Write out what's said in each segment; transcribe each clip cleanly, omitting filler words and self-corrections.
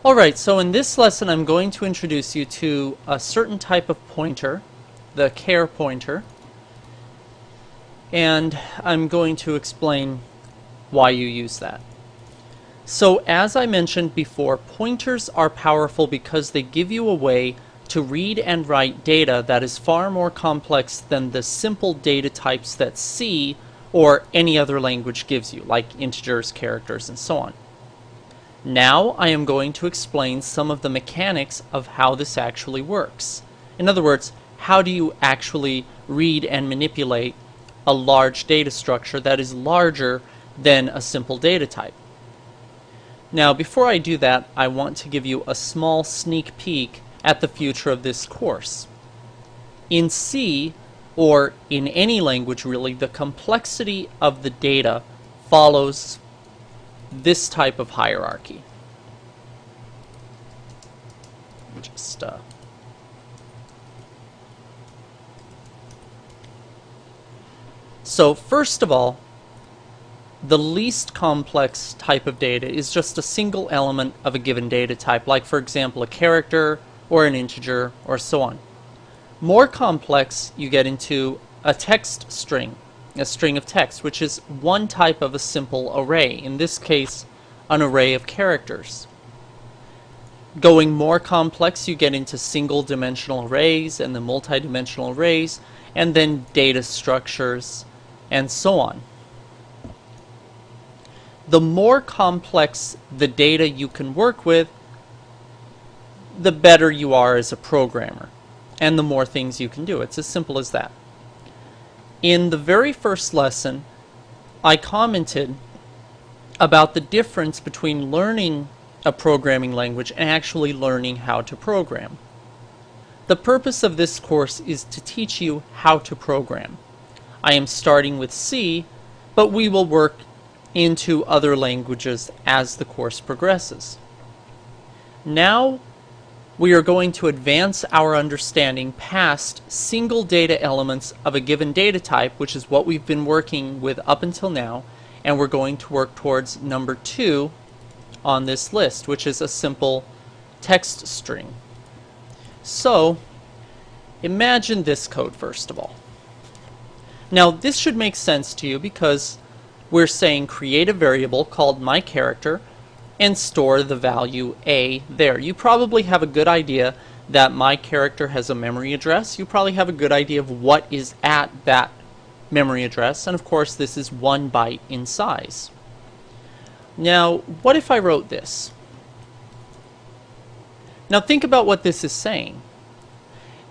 Alright, so in this lesson I'm going to introduce you to a certain type of pointer, the char pointer, and I'm going to explain why you use that. So as I mentioned before, pointers are powerful because they give you a way to read and write data that is far more complex than the simple data types that C or any other language gives you, like integers, characters, and so on. Now I am going to explain some of the mechanics of how this actually works. In other words, how do you actually read and manipulate a large data structure that is larger than a simple data type? Now, before I do that, I want to give you a small sneak peek at the future of this course. In C, or in any language really, the complexity of the data follows this type of hierarchy. So first of all, the least complex type of data is just a single element of a given data type, like for example a character or an integer or so on. More complex, you get into a text string, a string of text, which is one type of a simple array, in this case an array of characters. Going more complex, you get into single dimensional arrays and the multi-dimensional arrays, and then data structures and so on. The more complex the data you can work with, the better you are as a programmer, and the more things you can do. It's as simple as that. In the very first lesson, I commented about the difference between learning a programming language and actually learning how to program. The purpose of this course is to teach you how to program. I am starting with C, but we will work into other languages as the course progresses. Now we are going to advance our understanding past single data elements of a given data type, which is what we've been working with up until now, and we're going to work towards number 2 on this list, which is a simple text string. So imagine this code first of all. Now this should make sense to you because we're saying create a variable called myCharacter and store the value A there. You probably have a good idea that myCharacter has a memory address. You probably have a good idea of what is at that memory address, and of course this is 1 byte in size. Now what if I wrote this? Now think about what this is saying.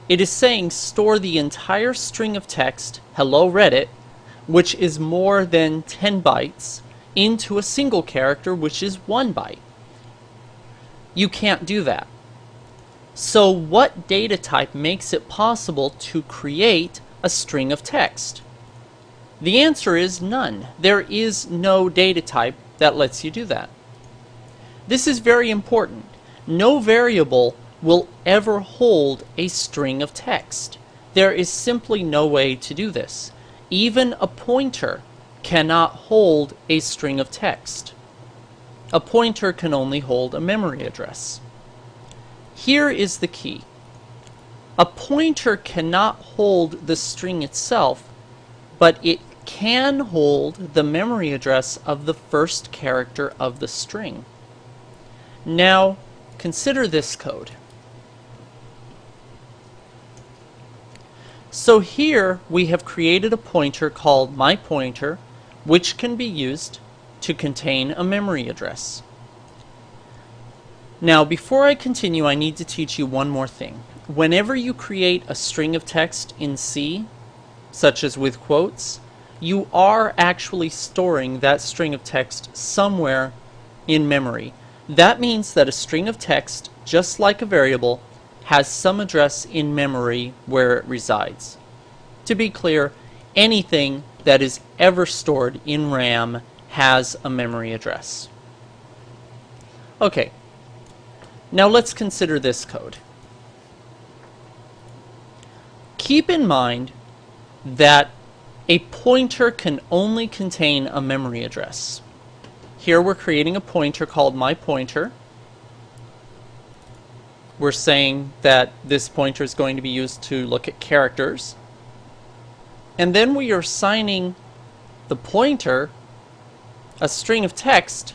It is saying store the entire string of text, hello Reddit, which is more than 10 bytes, into a single character, which is 1 byte. You can't do that. So what data type makes it possible to create a string of text? The answer is none. There is no data type that lets you do that. This is very important. No variable will ever hold a string of text. There is simply no way to do this. Even a pointer cannot hold a string of text. A pointer can only hold a memory address. Here is the key. A pointer cannot hold the string itself, but it can hold the memory address of the first character of the string. Now, consider this code. So here we have created a pointer called myPointer, which can be used to contain a memory address. Now, before I continue, I need to teach you one more thing. Whenever you create a string of text in C, such as with quotes, you are actually storing that string of text somewhere in memory. That means that a string of text, just like a variable, has some address in memory where it resides. To be clear, anything that is ever stored in RAM has a memory address. Okay, now let's consider this code. Keep in mind that a pointer can only contain a memory address. Here we're creating a pointer called myPointer, we're saying that this pointer is going to be used to look at characters. And then we are assigning the pointer a string of text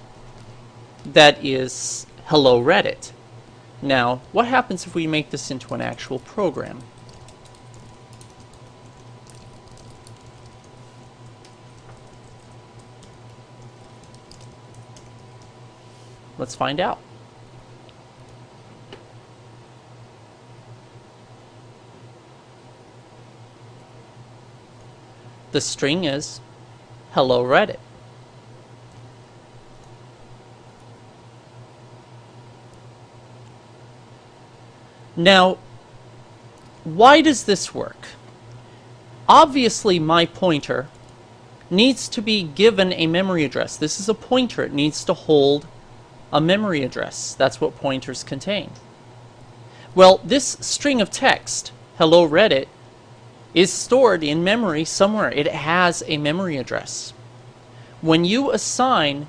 that is hello Reddit. Now, what happens if we make this into an actual program? Let's find out. The string is hello Reddit. Now, why does this work? Obviously, my pointer needs to be given a memory address. This is a pointer. It needs to hold a memory address. That's what pointers contain. Well, this string of text, hello Reddit, is stored in memory somewhere. It has a memory address. When you assign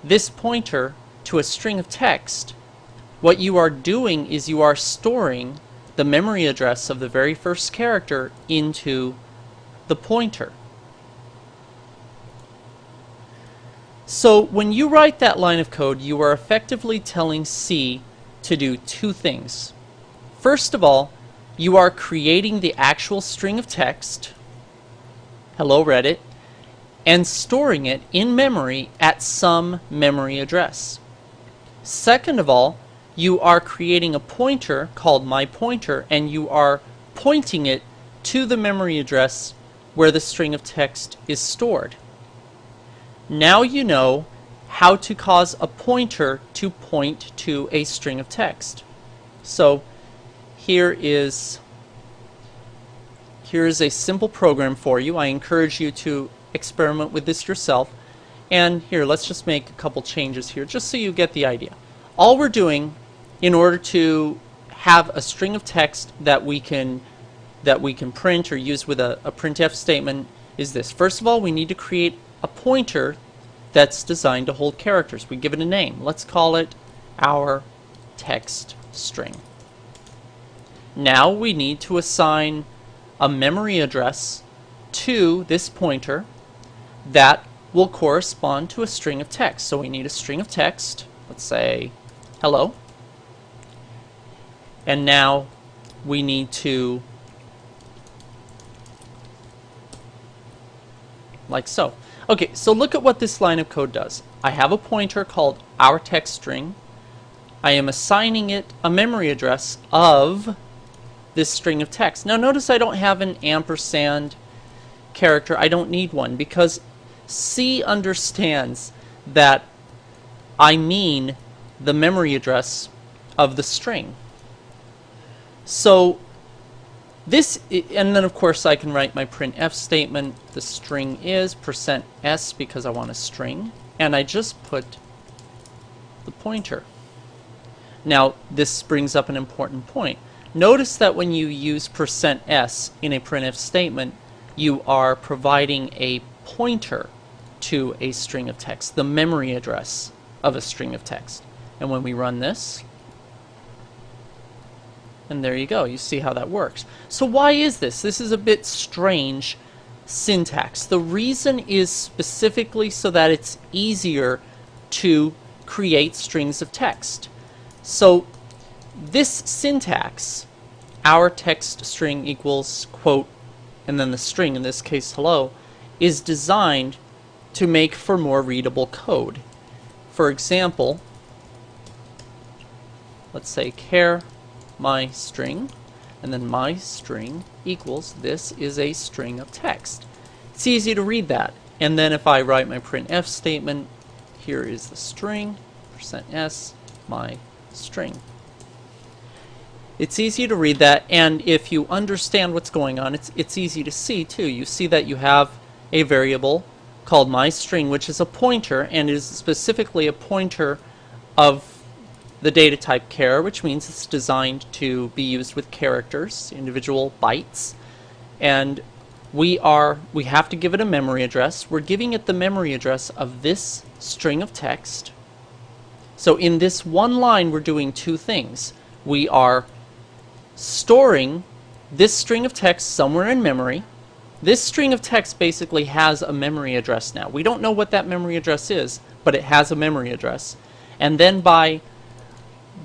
this pointer to a string of text, what you are doing is you are storing the memory address of the very first character into the pointer. So when you write that line of code, you are effectively telling C to do two things. First of all, you are creating the actual string of text, hello Reddit, and storing it in memory at some memory address. Second of all, you are creating a pointer called myPointer, and you are pointing it to the memory address where the string of text is stored. Now you know how to cause a pointer to point to a string of text. So here is a simple program for you. I encourage you to experiment with this yourself. And here, let's just make a couple changes here just so you get the idea. All we're doing in order to have a string of text that we can print or use with a printf statement is this. First of all, we need to create a pointer that's designed to hold characters. We give it a name. Let's call it our text string. Now we need to assign a memory address to this pointer that will correspond to a string of text. So we need a string of text. Let's say hello. And now we need to, like so. Okay, so look at what this line of code does. I have a pointer called our text string. I am assigning it a memory address of this string of text. Now notice I don't have an ampersand character. I don't need one because C understands that I mean the memory address of the string. So this, and then of course I can write my printf statement. The string is %s because I want a string, and I just put the pointer. Now this brings up an important point. Notice that when you use %s in a printf statement, you are providing a pointer to a string of text, the memory address of a string of text. And when we run this, and there you go, you see how that works. So why is this? This is a bit strange syntax. The reason is specifically so that it's easier to create strings of text. So this syntax, our text string equals quote, and then the string, in this case hello, is designed to make for more readable code. For example, let's say char my string, and then my string equals, this is a string of text. It's easy to read that. And then if I write my printf statement, here is the string, %s, my string. It's easy to read that, and if you understand what's going on, it's easy to see too. You see that you have a variable called myString, which is a pointer, and is specifically a pointer of the data type char, which means it's designed to be used with characters, individual bytes. And we have to give it a memory address. We're giving it the memory address of this string of text. So in this one line, we're doing two things. We are storing this string of text somewhere in memory. This string of text basically has a memory address now. We don't know what that memory address is, but it has a memory address. And then by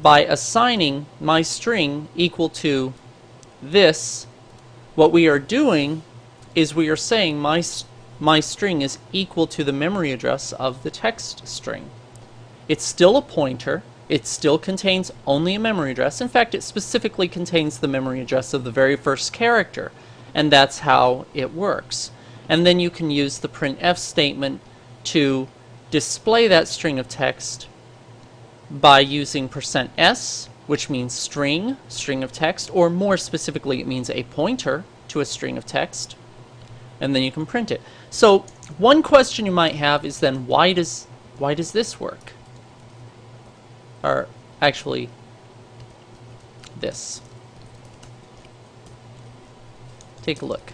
assigning my string equal to this, what we are doing is we are saying my string is equal to the memory address of the text string. It's still a pointer. It still contains only a memory address. In fact, it specifically contains the memory address of the very first character, and that's how it works. And then you can use the printf statement to display that string of text by using %s, which means string of text, or more specifically it means a pointer to a string of text, and then you can print it. So one question you might have is then why does this work? Or actually this. Take a look.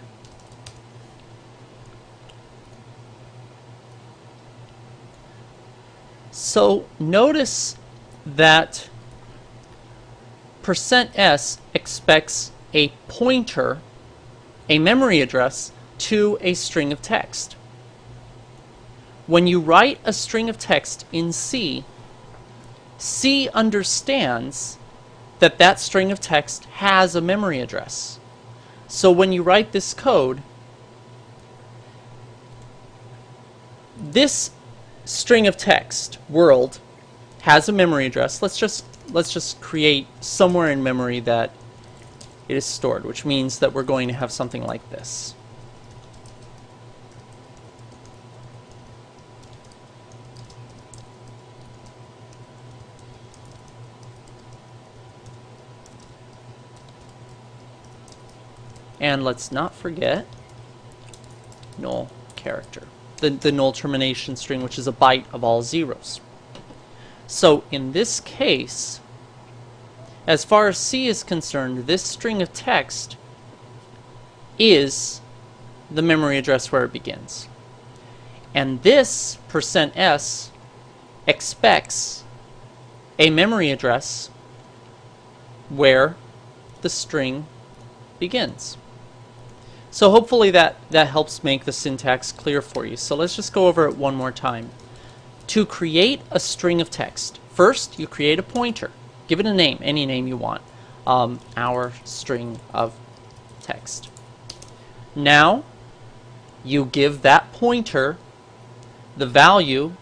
So notice that %s expects a pointer, a memory address, to a string of text. When you write a string of text in C, C understands that that string of text has a memory address. So when you write this code, this string of text, world, has a memory address. Let's just create somewhere in memory that it is stored, which means that we're going to have something like this. And let's not forget null character, the null termination string, which is a byte of all zeros. So in this case, as far as C is concerned, this string of text is the memory address where it begins. And this %s expects a memory address where the string begins. So hopefully that helps make the syntax clear for you. So let's just go over it one more time. To create a string of text, first you create a pointer. Give it a name, any name you want. Our string of text. Now you give that pointer the value,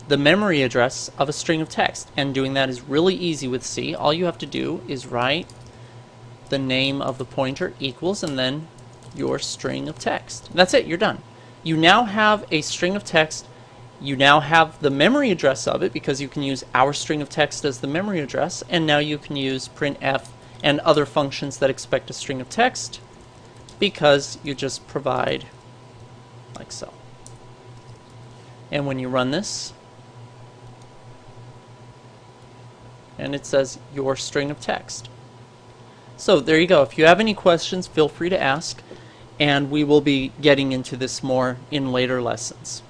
the memory address of a string of text. And doing that is really easy with C. All you have to do is write the name of the pointer equals and then your string of text. That's it, you're done. You now have a string of text. You now have the memory address of it because you can use our string of text as the memory address, and now you can use printf and other functions that expect a string of text because you just provide like so. And when you run this, and it says your string of text. So there you go. If you have any questions, feel free to ask, and we will be getting into this more in later lessons.